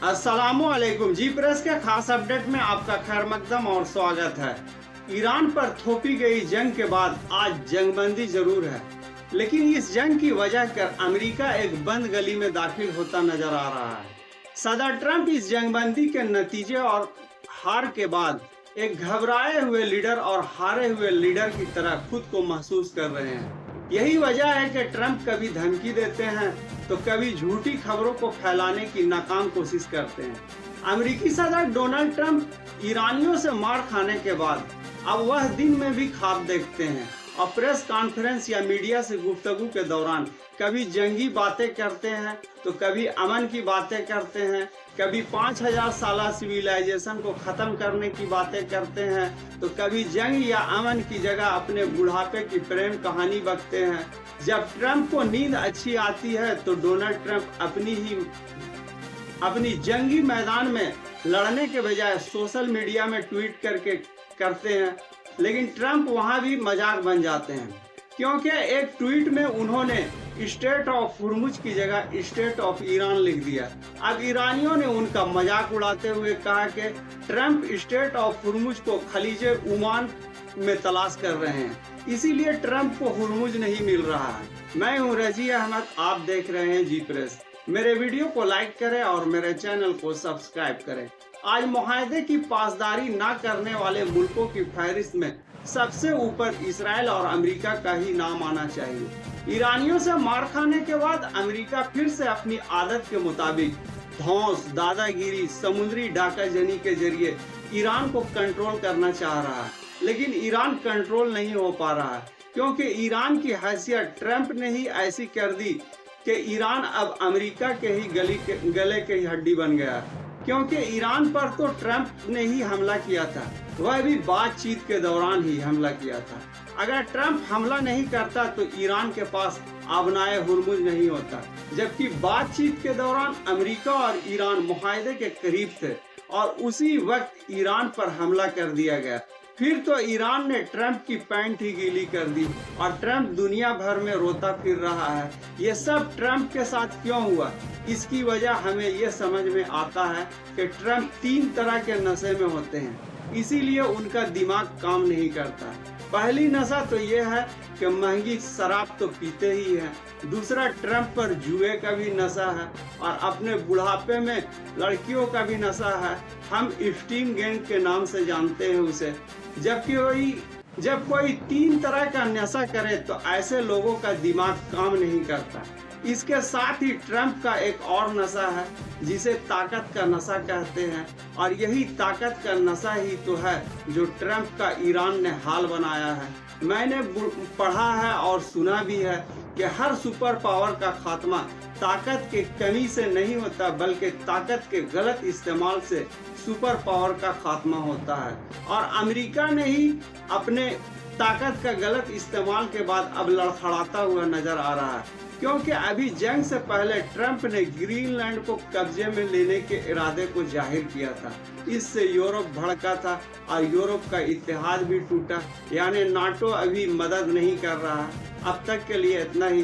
अस्सलामुअलैकुम जी प्रेस के खास अपडेट में आपका खैर मकदम और स्वागत है। ईरान पर थोपी गई जंग के बाद आज जंगबंदी जरूर है, लेकिन इस जंग की वजह कर अमेरिका एक बंद गली में दाखिल होता नजर आ रहा है। सदर ट्रंप इस जंगबंदी के नतीजे और हार के बाद एक घबराए हुए लीडर और हारे हुए लीडर की तरह खुद को महसूस कर रहे हैं। यही वजह है कि ट्रंप कभी धमकी देते हैं तो कभी झूठी खबरों को फैलाने की नाकाम कोशिश करते हैं। अमेरिकी सदर डोनाल्ड ट्रंप ईरानियों से मार खाने के बाद अब वह दिन में भी ख्वाब देखते हैं और प्रेस कॉन्फ्रेंस या मीडिया से गुफ्तगू के दौरान कभी जंगी बातें करते हैं तो कभी अमन की बातें करते हैं, कभी 5000 साल सिविलाइजेशन को खत्म करने की बातें करते हैं तो कभी जंग या अमन की जगह अपने बुढ़ापे की प्रेम कहानी बकते हैं। जब ट्रंप को नींद अच्छी आती है तो डोनाल्ड ट्रंप अपनी जंगी मैदान में लड़ने के बजाय सोशल मीडिया में ट्वीट करके करते हैं, लेकिन ट्रंप वहां भी मजाक बन जाते हैं क्योंकि एक ट्वीट में उन्होंने स्टेट ऑफ हुर्मुज की जगह स्टेट ऑफ ईरान लिख दिया। अब ईरानियों ने उनका मजाक उड़ाते हुए कहा कि ट्रंप स्टेट ऑफ हुर्मुज को खलीजे ओमान में तलाश कर रहे हैं, इसीलिए ट्रंप को हुर्मुज नहीं मिल रहा है। मैं हूं रजी अहमद, आप देख रहे हैं जी प्रेस। मेरे वीडियो को लाइक करें और मेरे चैनल को सब्सक्राइब करें। आज मुआहदे की पासदारी न करने वाले मुल्कों की फहरिस्त में सबसे ऊपर इसराइल और अमेरिका का ही नाम आना चाहिए। ईरानियों से मार खाने के बाद अमेरिका फिर से अपनी आदत के मुताबिक धौंस, दादागिरी, समुद्री डाकाजनी के जरिए ईरान को कंट्रोल करना चाह रहा है, लेकिन ईरान कंट्रोल नहीं हो पा रहा है क्योंकि ईरान की हैसियत ट्रंप ने ही ऐसी कर दी कि ईरान अब अमेरिका के ही गले के ही हड्डी बन गया। क्योंकि ईरान पर तो ट्रंप ने ही हमला किया था, वह भी बातचीत के दौरान ही हमला किया था। अगर ट्रंप हमला नहीं करता तो ईरान के पास आबनाए हुर्मुज नहीं होता, जबकि बातचीत के दौरान अमेरिका और ईरान मुआहदे के करीब थे और उसी वक्त ईरान पर हमला कर दिया गया। फिर तो ईरान ने ट्रंप की पैंट ही गीली कर दी और ट्रंप दुनिया भर में रोता फिर रहा है। ये सब ट्रंप के साथ क्यों हुआ? इसकी वजह हमें ये समझ में आता है कि ट्रंप 3 तरह के नशे में होते हैं, इसीलिए उनका दिमाग काम नहीं करता। पहली नशा तो ये है कि महंगी शराब तो पीते ही हैं। दूसरा, ट्रंप पर जुए का भी नशा है और अपने बुढ़ापे में लड़कियों का भी नशा है। हम इफ्टीन गैंग के नाम से जानते हैं उसे। जब कोई 3 तरह का नशा करे तो ऐसे लोगों का दिमाग काम नहीं करता। इसके साथ ही ट्रंप का एक और नशा है जिसे ताकत का नशा कहते हैं, और यही ताकत का नशा ही तो है जो ट्रंप का ईरान ने हाल बनाया है। मैंने पढ़ा है और सुना भी है कि हर सुपर पावर का खात्मा ताकत के कमी से नहीं होता, बल्कि ताकत के गलत इस्तेमाल से सुपर पावर का खात्मा होता है। और अमेरिका ने ही अपने ताकत का गलत इस्तेमाल के बाद अब लड़खड़ाता हुआ नजर आ रहा है, क्योंकि अभी जंग से पहले ट्रंप ने ग्रीनलैंड को कब्जे में लेने के इरादे को जाहिर किया था। इससे यूरोप भड़का था और यूरोप का इत्तेहाद भी टूटा, यानी नाटो अभी मदद नहीं कर रहा। अब तक के लिए इतना ही।